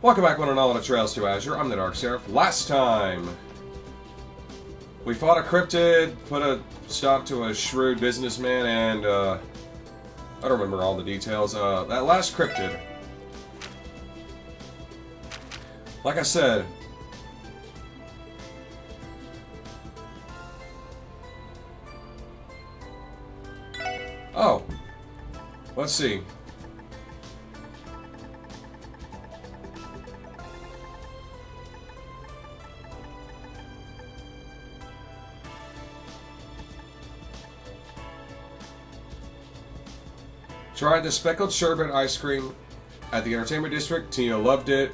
Welcome back, one and all, on the Trails to Azure. I'm the TheDarkSeraph. Last time, we fought a cryptid, put a stop to a shrewd businessman, and, I don't remember all the details. That last cryptid, like I said, oh, let's see. Tried the speckled sherbet ice cream at the entertainment district. Tina loved it.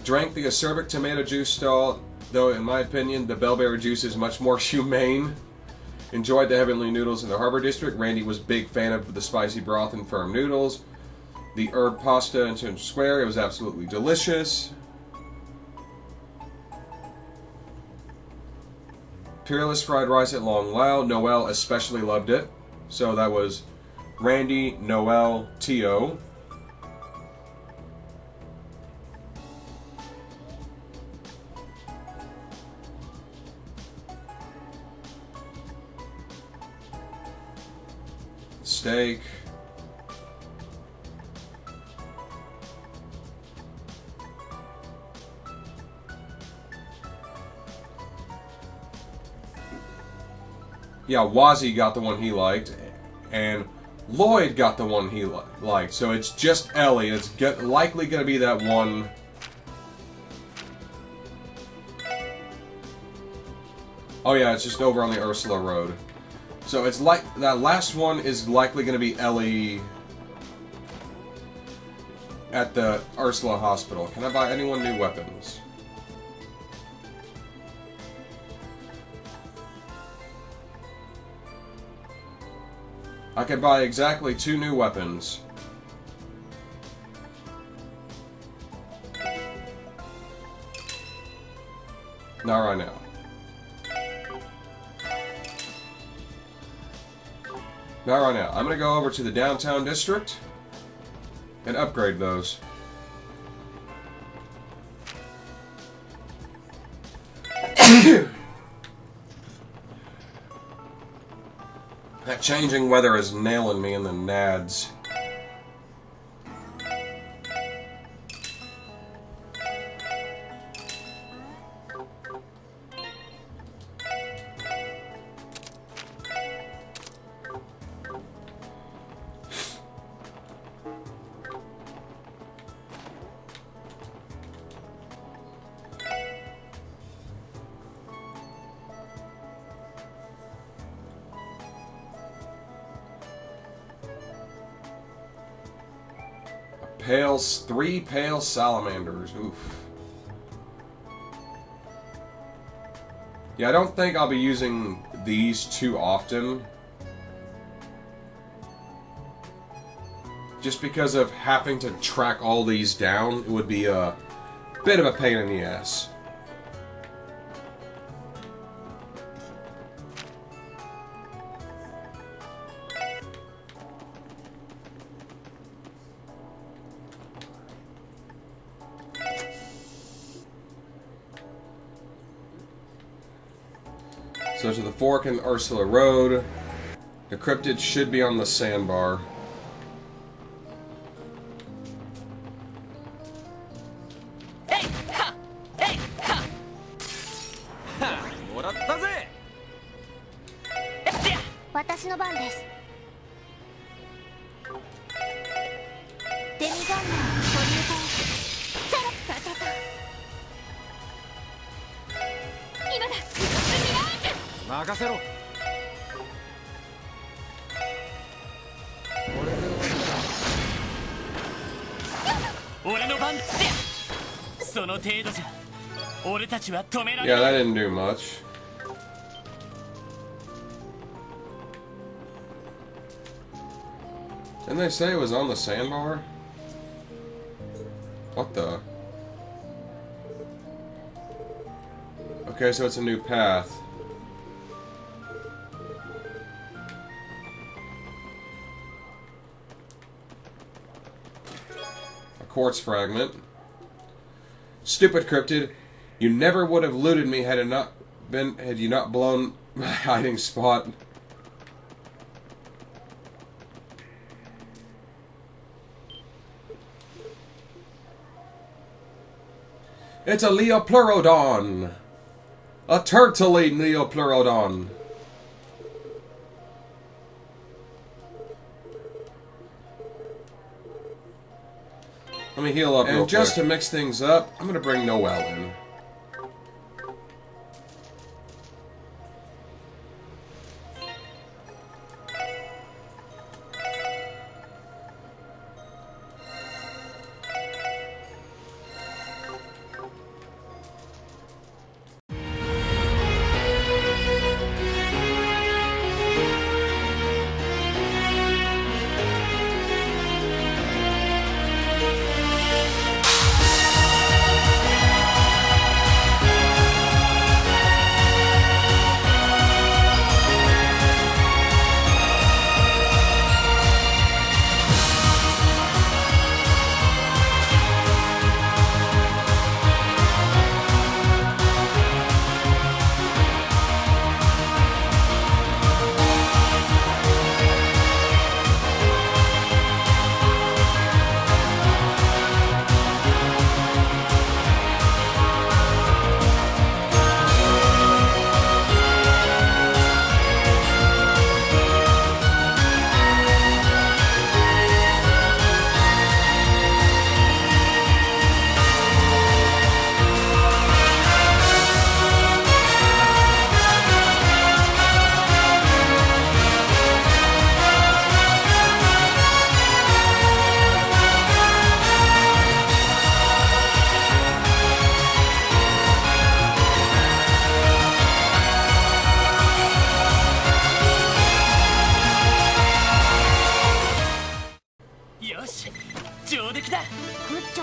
Drank the acerbic tomato juice stall, though in my opinion the bellberry juice is much more humane. Enjoyed the heavenly noodles in the harbor district. Randy was a big fan of the spicy broth and firm noodles. The herb pasta in Central Square, it was absolutely delicious. Peerless fried rice at Long Lao. Noel especially loved it. So that was Randy, Noel, T.O. Steak. Yeah, Wazzy got the one he liked, and Lloyd got the one he liked. So it's just Ellie. It's likely going to be that one. Oh yeah, it's just over on the Ursula Road. So it's like that last one is likely going to be Ellie at the Ursula Hospital. Can I buy anyone new weapons? I can buy exactly 2 new weapons. Not right now. Not right now. I'm going to go over to the downtown district and upgrade those. That changing weather is nailing me in the nads. Three pale salamanders. Oof. Yeah, I don't think I'll be using these too often. Just because of having to track all these down, it would be a bit of a pain in the ass. So to the fork in Ursula Road. The cryptid should be on the sandbar. Yeah, that didn't do much. Didn't they say it was on the sandbar? What the? Okay, so it's a new path. quartz fragment. Stupid cryptid. You never would have looted me had you not blown my hiding spot. It's a Leopleurodon. A turtley Leopleurodon. Let me heal up real quick. And just to mix things up, I'm going to bring Noel in.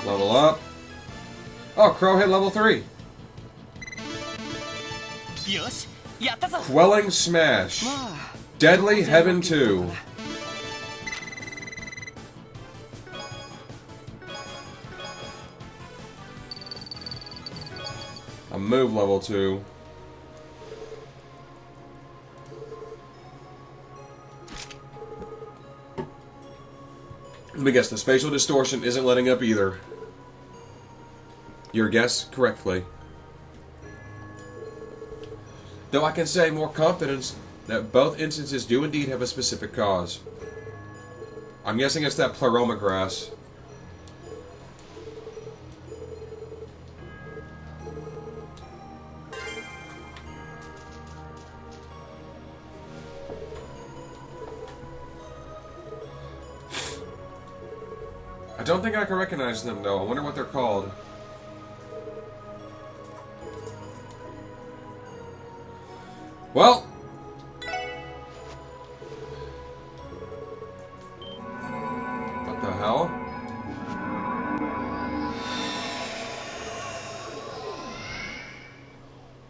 Level up. Oh, Crow hit level 3. Quelling Smash. Deadly Heaven 2. A move level 2. Let me guess, the spatial distortion isn't letting up either. Your guess correctly. Though I can say more confidence that both instances do indeed have a specific cause. I'm guessing it's that pleroma grass. I don't think I can recognize them though. I wonder what they're called. Well, what the hell?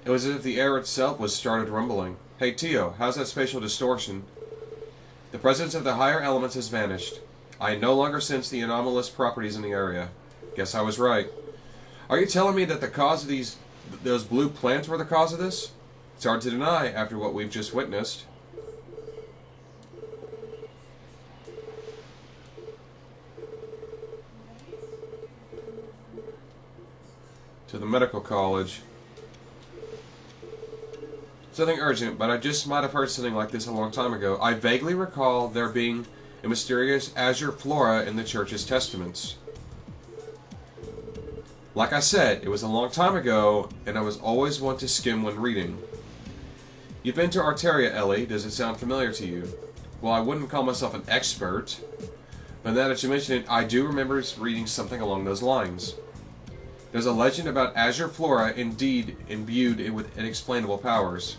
It was as if the air itself was started rumbling. Hey Tio, how's that spatial distortion? The presence of the higher elements has vanished. I no longer sense the anomalous properties in the area. Guess I was right. Are you telling me that the cause of those blue plants were the cause of this? It's hard to deny after what we've just witnessed. To the medical college. It's nothing urgent, but I just might have heard something like this a long time ago. I vaguely recall there being a mysterious Azure flora in the church's testaments. Like I said, it was a long time ago, and I was always one to skim when reading. You've been to Arteria, Ellie. Does it sound familiar to you? Well, I wouldn't call myself an expert, but now that you mention it, I do remember reading something along those lines. There's a legend about Azure flora indeed imbued with inexplainable powers.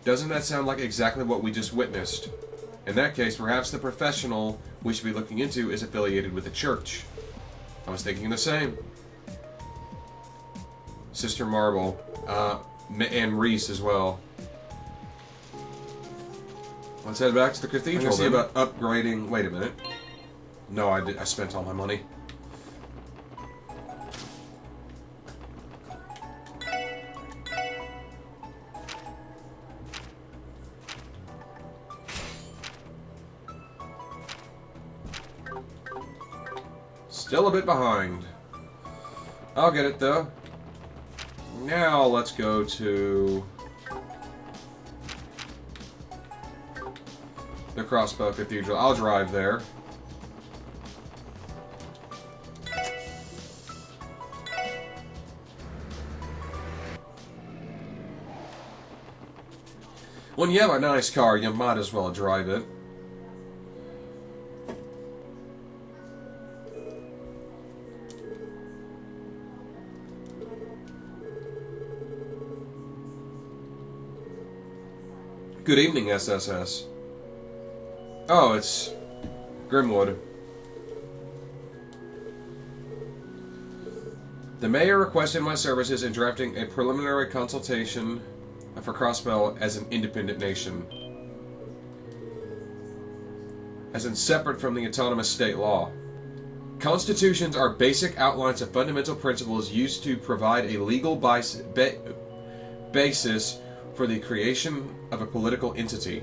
Doesn't that sound like exactly what we just witnessed? In that case, perhaps the professional we should be looking into is affiliated with the church. I was thinking the same. Sister Marble. And Reese as well. Let's head back to the cathedral. See about upgrading. Wait a minute. No, I spent all my money. Still a bit behind. I'll get it though. Now let's go to the Crossbow Cathedral. I'll drive there. When you have a nice car, you might as well drive it. Good evening, SSS. Oh, it's Grimwood. The mayor requested my services in drafting a preliminary consultation for Crossbell as an independent nation, as in separate from the autonomous state law. Constitutions are basic outlines of fundamental principles used to provide a legal basis for the creation of a political entity.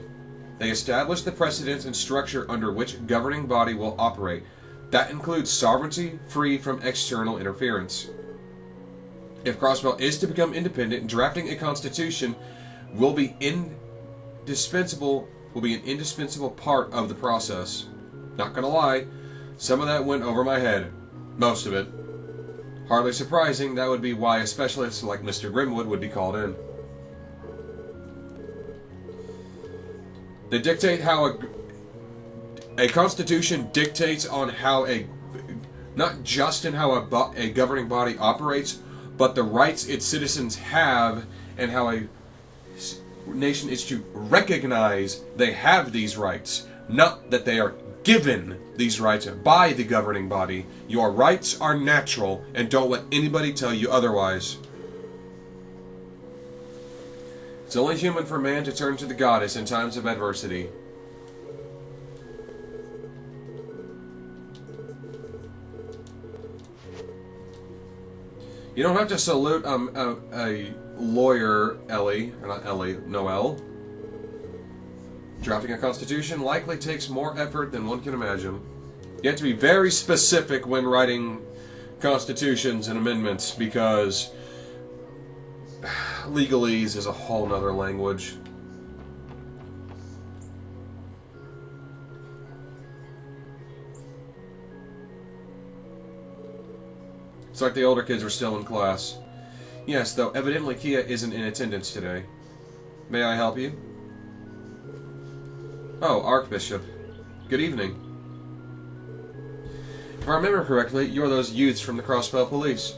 They establish the precedents and structure under which a governing body will operate. That includes sovereignty free from external interference. If Crossbell is to become independent, drafting a constitution will be an indispensable part of the process. Not gonna lie, some of that went over my head. Most of it. Hardly surprising, that would be why a specialist like Mr. Grimwood would be called in. They dictate how a constitution dictates on how not just in how a governing body operates, but the rights its citizens have and how a nation is to recognize they have these rights, not that they are given these rights by the governing body. Your rights are natural, and don't let anybody tell you otherwise. It's only human for man to turn to the goddess in times of adversity. You don't have to salute a lawyer, Ellie, or not Ellie, Noel. Drafting a constitution likely takes more effort than one can imagine. You have to be very specific when writing constitutions and amendments, because legalese is a whole nother language. It's like the older kids are still in class. Yes, though evidently Kia isn't in attendance today. May I help you? Oh, Archbishop. Good evening. If I remember correctly, you are those youths from the Crossbell Police.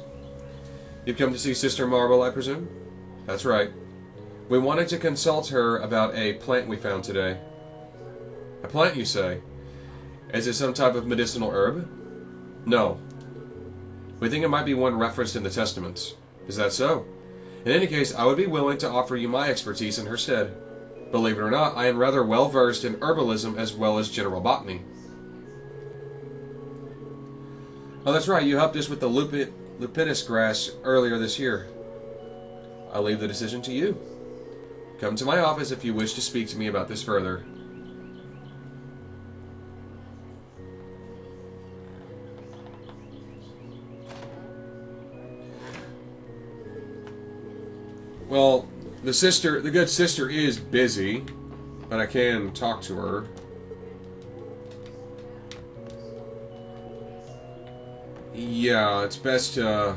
You've come to see Sister Marble, I presume? That's right. We wanted to consult her about a plant we found today. A plant, you say? Is it some type of medicinal herb? No. We think it might be one referenced in the Testaments. Is that so? In any case, I would be willing to offer you my expertise in her stead. Believe it or not, I am rather well versed in herbalism as well as general botany. Oh, that's right, you helped us with the lupinus grass earlier this year. I'll leave the decision to you. Come to my office if you wish to speak to me about this further. Well, the good sister is busy, but I can talk to her. Yeah, it's best to...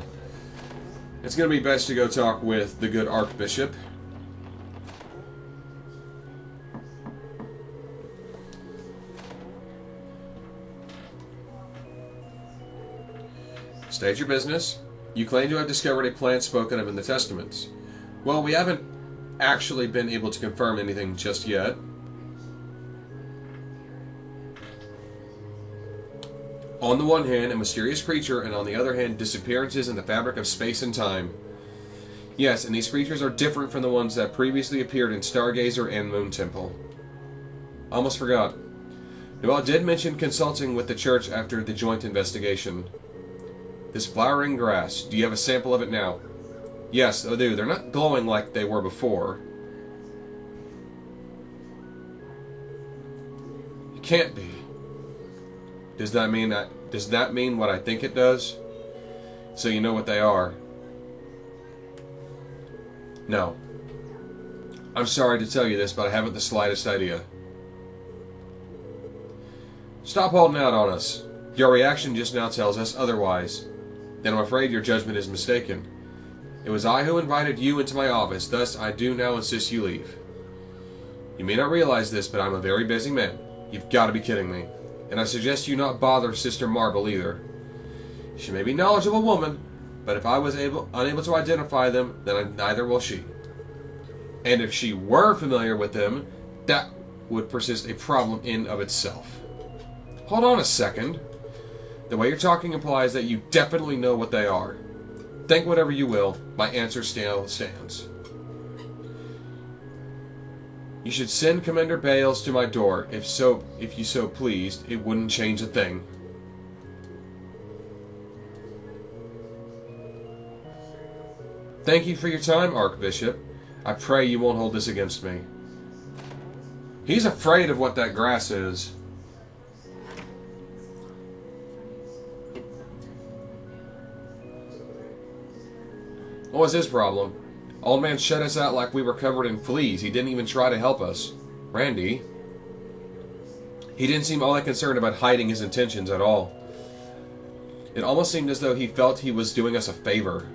It's going to be best to go talk with the good Archbishop. State your business. You claim to have discovered a plant spoken of in the Testaments. Well, we haven't actually been able to confirm anything just yet. On the one hand, a mysterious creature, and on the other hand, disappearances in the fabric of space and time. Yes, and these creatures are different from the ones that previously appeared in Stargazer and Moon Temple. Almost forgot. Noel did mention consulting with the church after the joint investigation. This flowering grass, do you have a sample of it now? Yes, I do. They're not glowing like they were before. It can't be. Does that mean what I think it does? So you know what they are? No. I'm sorry to tell you this, but I haven't the slightest idea. Stop holding out on us. Your reaction just now tells us otherwise. Then I'm afraid your judgment is mistaken. It was I who invited you into my office, thus I do now insist you leave. You may not realize this, but I'm a very busy man. You've got to be kidding me. And I suggest you not bother Sister Marble either. She may be a knowledgeable woman, but if I was unable to identify them, then neither will she. And if she were familiar with them, that would persist a problem in of itself. Hold on a second. The way you're talking implies that you definitely know what they are. Think whatever you will, my answer still stands. You should send Commander Bales to my door. If you so pleased, it wouldn't change a thing. Thank you for your time, Archbishop. I pray you won't hold this against me. He's afraid of what that grass is. What was his problem? Old man shut us out like we were covered in fleas. He didn't even try to help us. Randy. He didn't seem all that concerned about hiding his intentions at all. It almost seemed as though he felt he was doing us a favor.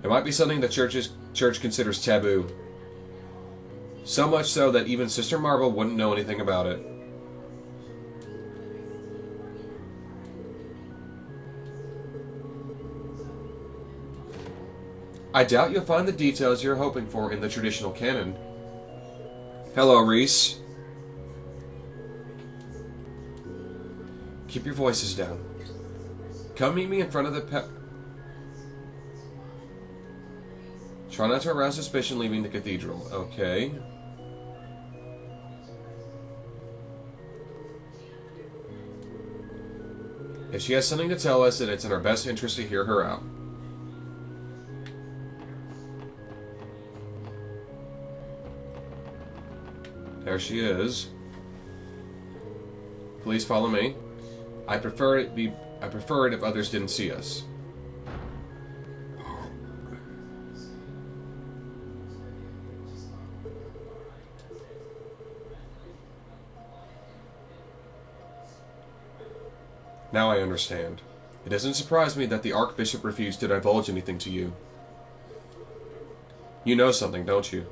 It might be something the church considers taboo. So much so that even Sister Marble wouldn't know anything about it. I doubt you'll find the details you're hoping for in the traditional canon. Hello, Reese. Keep your voices down. Come meet me in front of the Try not to arouse suspicion leaving the cathedral. Okay. If she has something to tell us, then it's in our best interest to hear her out. There she is. Please follow me. I prefer it if others didn't see us. Now I understand. It doesn't surprise me that the Archbishop refused to divulge anything to you. You know something, don't you?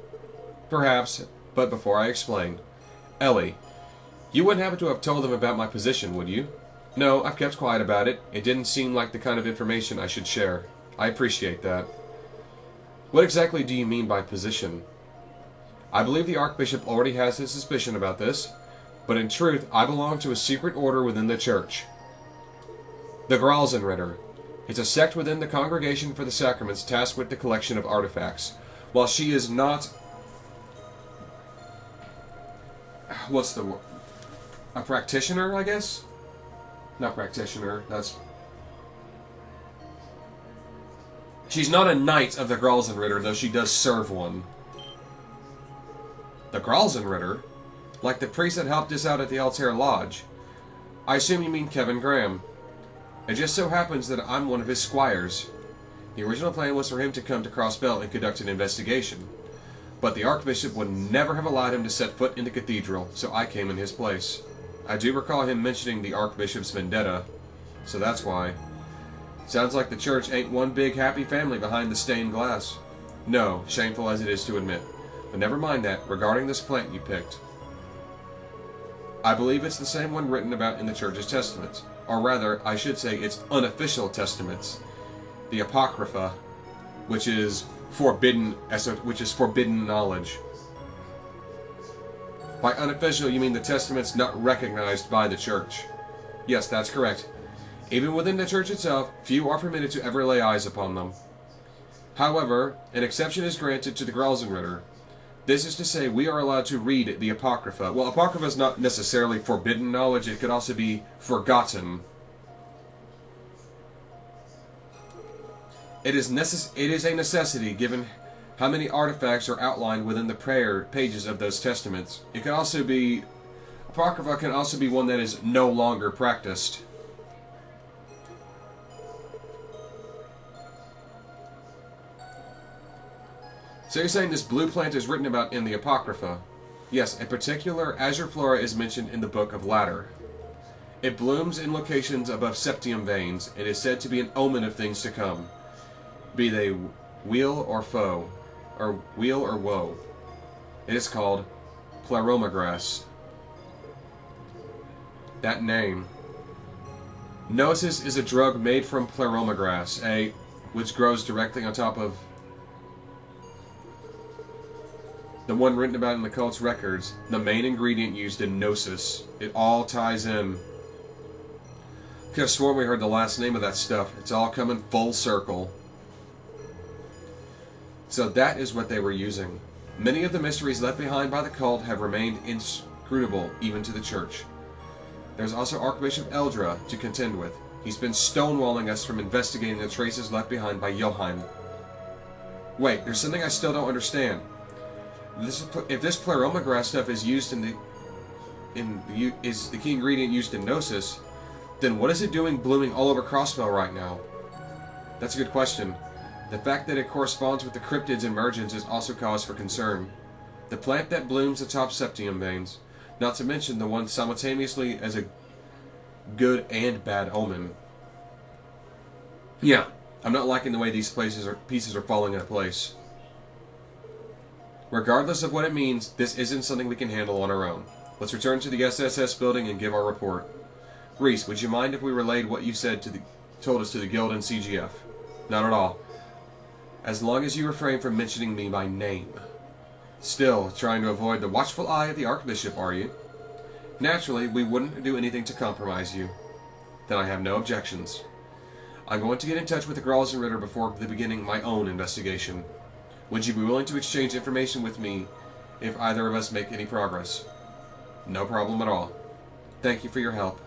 Perhaps, but before I explain. Ellie, you wouldn't happen to have told them about my position, would you? No, I've kept quiet about it. It didn't seem like the kind of information I should share. I appreciate that. What exactly do you mean by position? I believe the Archbishop already has his suspicion about this, but in truth, I belong to a secret order within the Church. The Gralzenritter. It's a sect within the Congregation for the Sacraments tasked with the collection of artifacts. While she is not... What's the word? A practitioner, I guess? Not practitioner, that's... She's not a knight of the Gralzenritter, though she does serve one. The Gralzenritter? Like the priest that helped us out at the Altair Lodge. I assume you mean Kevin Graham. It just so happens that I'm one of his squires. The original plan was for him to come to Crossbelt and conduct an investigation. But the Archbishop would never have allowed him to set foot in the cathedral, so I came in his place. I do recall him mentioning the Archbishop's vendetta, so that's why. Sounds like the Church ain't one big happy family behind the stained glass. No, shameful as it is to admit. But never mind that, regarding this plant you picked. I believe it's the same one written about in the Church's testaments. Or rather, I should say its unofficial testaments. The Apocrypha, which is forbidden knowledge. By unofficial, you mean the testaments not recognized by the Church. Yes, that's correct. Even within the Church itself, few are permitted to ever lay eyes upon them. However, an exception is granted to the Gralzenritter. This is to say, we are allowed to read the Apocrypha. Well, Apocrypha is not necessarily forbidden knowledge, it could also be forgotten. It is a necessity given how many artifacts are outlined within the prayer pages of those testaments. It can also be, Apocrypha can also be one that is no longer practiced. So you're saying this blue plant is written about in the Apocrypha? Yes, in particular, Azure flora is mentioned in the Book of Ladder. It blooms in locations above septium veins. It is said to be an omen of things to come, be they weal or foe, or weal or woe. It is called pleroma grass. That name. Gnosis is a drug made from pleroma grass, which grows directly on top of the one written about in the cult's records, the main ingredient used in Gnosis. It all ties in. Could have sworn we heard the last name of that stuff. It's all coming full circle. So that is what they were using. Many of the mysteries left behind by the cult have remained inscrutable even to the church. There's also Archbishop Eldra to contend with. He's been stonewalling us from investigating the traces left behind by Johann. Wait, there's something I still don't understand. If this pleroma grass stuff is used is the key ingredient used in Gnosis, then what is it doing blooming all over Crossbell right now? That's a good question. The fact that it corresponds with the cryptids emergence is also cause for concern. The plant that blooms atop septium veins, not to mention the one simultaneously as a good and bad omen. Yeah, I'm not liking the way these pieces are falling into place. Regardless of what it means, this isn't something we can handle on our own. Let's return to the SSS building and give our report. Reese, would you mind if we relayed what you told us to the Guild and CGF? Not at all. As long as you refrain from mentioning me by name. Still, trying to avoid the watchful eye of the Archbishop, are you? Naturally, we wouldn't do anything to compromise you. Then I have no objections. I'm going to get in touch with the Gralls and Ritter before beginning my own investigation. Would you be willing to exchange information with me if either of us make any progress? No problem at all. Thank you for your help.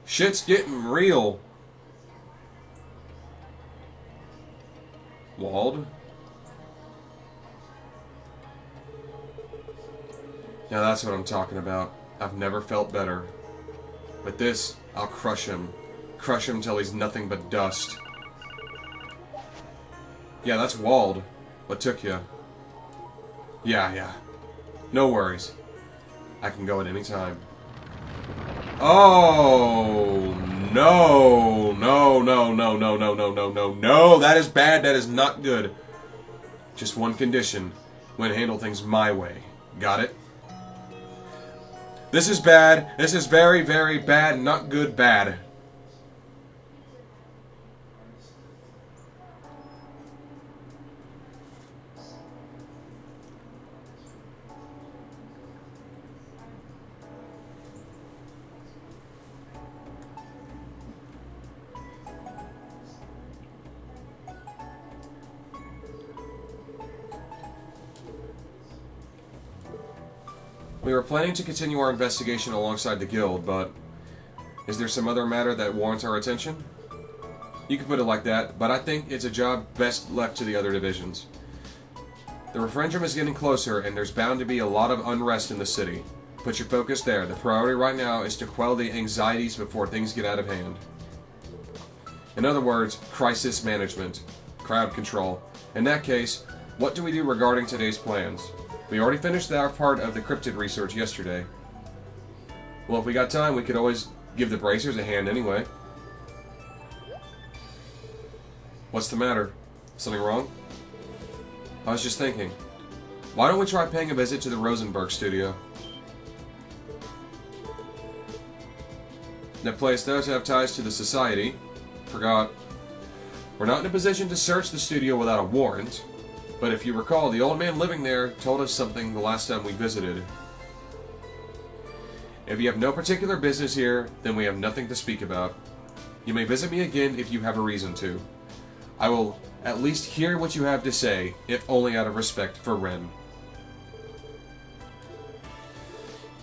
Shit's getting real. Walled? Now that's what I'm talking about. I've never felt better. But this, I'll crush him. Crush him till he's nothing but dust. Yeah, that's walled. What took you? Yeah. No worries. I can go at any time. Oh, no. No, that is bad. That is not good. Just one condition. I'm going to handle things my way. Got it? This is bad. This is very, very bad. Not good, bad. We were planning to continue our investigation alongside the Guild, but is there some other matter that warrants our attention? You can put it like that, but I think it's a job best left to the other divisions. The referendum is getting closer, and there's bound to be a lot of unrest in the city. Put your focus there. The priority right now is to quell the anxieties before things get out of hand. In other words, crisis management, crowd control. In that case, what do we do regarding today's plans? We already finished our part of the cryptid research yesterday. Well, if we got time, we could always give the bracers a hand anyway. What's the matter? Something wrong? I was just thinking, why don't we try paying a visit to the Rosenberg studio? That place does have ties to the Society. Forgot. We're not in a position to search the studio without a warrant. But if you recall, the old man living there told us something the last time we visited. If you have no particular business here, then we have nothing to speak about. You may visit me again if you have a reason to. I will at least hear what you have to say, if only out of respect for Ren.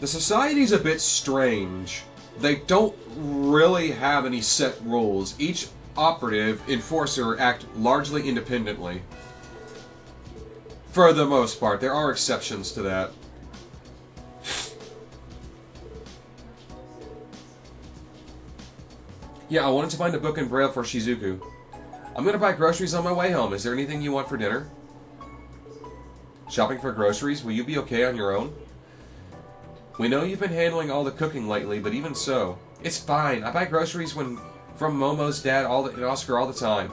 The society's a bit strange. They don't really have any set rules. Each operative enforcer act largely independently. For the most part. There are exceptions to that. Yeah, I wanted to find a book in Braille for Shizuku. I'm gonna buy groceries on my way home. Is there anything you want for dinner? Shopping for groceries? Will you be okay on your own? We know you've been handling all the cooking lately, but even so, it's fine. I buy groceries from Momo's dad and Oscar all the time.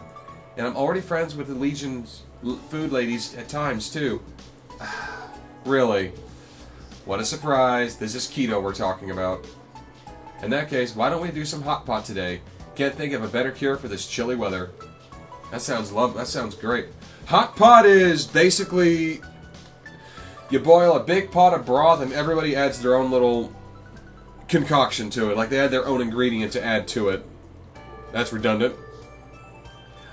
And I'm already friends with the Legion's food ladies at times, too. Really? What a surprise. This is keto we're talking about. In that case, why don't we do some hot pot today? Can't think of a better cure for this chilly weather. That sounds great. Hot pot is basically you boil a big pot of broth and everybody adds their own little concoction to it. Like they add their own ingredient to add to it. That's redundant.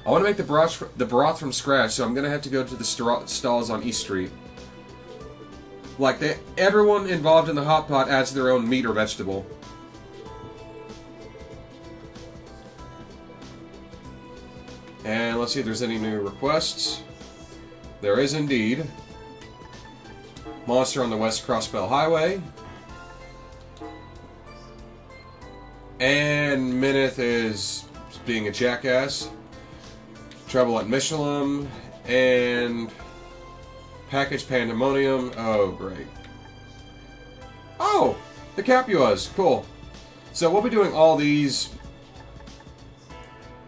I want to make the broth from scratch, so I'm going to have to go to the stalls on East Street. Like, everyone involved in the hot pot adds their own meat or vegetable. And let's see if there's any new requests. There is indeed. Monster on the West Crossbell Highway. And Minith is being a jackass. Trouble at Michelin. And Package Pandemonium. Oh, great. Oh! The Capuas. Cool. So we'll be doing all these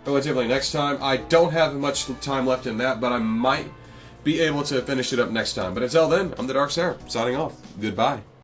relatively next time. I don't have much time left in that, but I might be able to finish it up next time. But until then, I'm the Dark Seraph, signing off. Goodbye.